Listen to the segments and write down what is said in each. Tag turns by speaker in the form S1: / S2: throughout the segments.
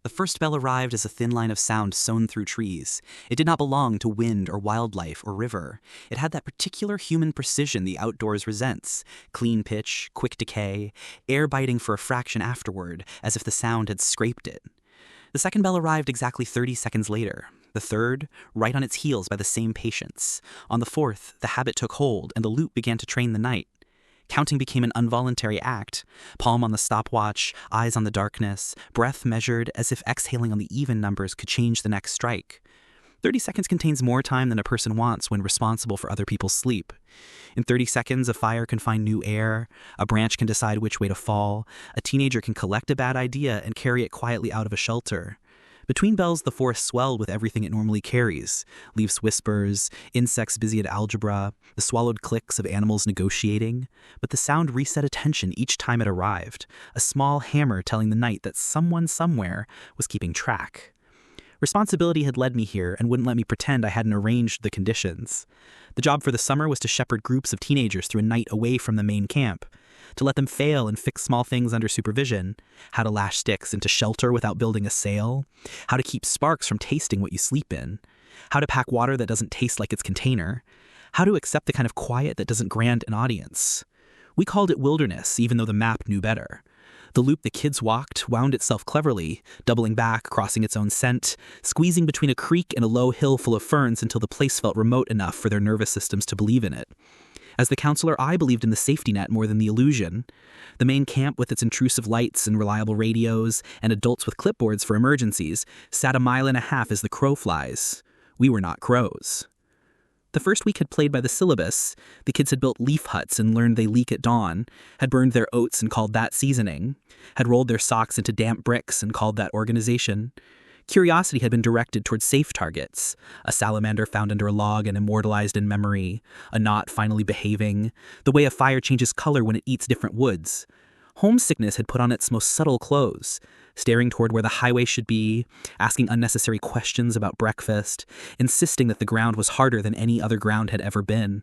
S1: The first bell arrived as a thin line of sound sewn through trees. It did not belong to wind or wildlife or river. It had that particular human precision the outdoors resents: clean pitch, quick decay, air biting for a fraction afterward, as if the sound had scraped it. The second bell arrived exactly 30 seconds later. The third, right on its heels by the same patience. On the fourth, the habit took hold, and the loop began to train the night. Counting became an involuntary act. Palm on the stopwatch, eyes on the darkness, breath measured as if exhaling on the even numbers could change the next strike. 30 seconds contains more time than a person wants when responsible for other people's sleep. In 30 seconds, a fire can find new air, a branch can decide which way to fall, a teenager can collect a bad idea and carry it quietly out of a shelter. Between bells, the forest swelled with everything it normally carries: leaves whispers, insects busy at algebra, the swallowed clicks of animals negotiating. But the sound reset attention each time it arrived, a small hammer telling the night that someone somewhere was keeping track. Responsibility had led me here and wouldn't let me pretend I hadn't arranged the conditions. The job for the summer was to shepherd groups of teenagers through a night away from the main camp, to let them fail and fix small things under supervision, how to lash sticks into shelter without building a sail, how to keep sparks from tasting what you sleep in, how to pack water that doesn't taste like its container, how to accept the kind of quiet that doesn't grant an audience. We called it wilderness, even though the map knew better. The loop the kids walked wound itself cleverly, doubling back, crossing its own scent, squeezing between a creek and a low hill full of ferns until the place felt remote enough for their nervous systems to believe in it. As the counselor, I believed in the safety net more than the illusion. The main camp, with its intrusive lights and reliable radios and adults with clipboards for emergencies, sat a mile and a half as the crow flies. We were not crows. The first week had played by the syllabus. The kids had built leaf huts and learned they leak at dawn, had burned their oats and called that seasoning, had rolled their socks into damp bricks and called that organization. Curiosity had been directed towards safe targets: a salamander found under a log and immortalized in memory, a knot finally behaving, the way a fire changes color when it eats different woods. Homesickness had put on its most subtle clothes, staring toward where the highway should be, asking unnecessary questions about breakfast, insisting that the ground was harder than any other ground had ever been.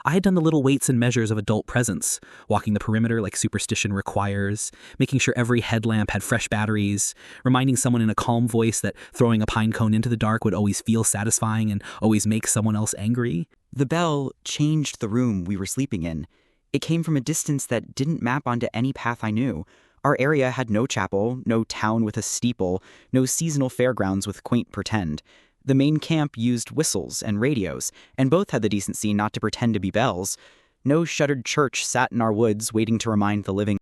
S1: I had done the little weights and measures of adult presence, walking the perimeter like superstition requires, making sure every headlamp had fresh batteries, reminding someone in a calm voice that throwing a pine cone into the dark would always feel satisfying and always make someone else angry.
S2: The bell changed the room we were sleeping in. It came from a distance that didn't map onto any path I knew. Our area had no chapel, no town with a steeple, no seasonal fairgrounds with quaint pretend. The main camp used whistles and radios, and both had the decency not to pretend to be bells. No shuttered church sat in our woods waiting to remind the living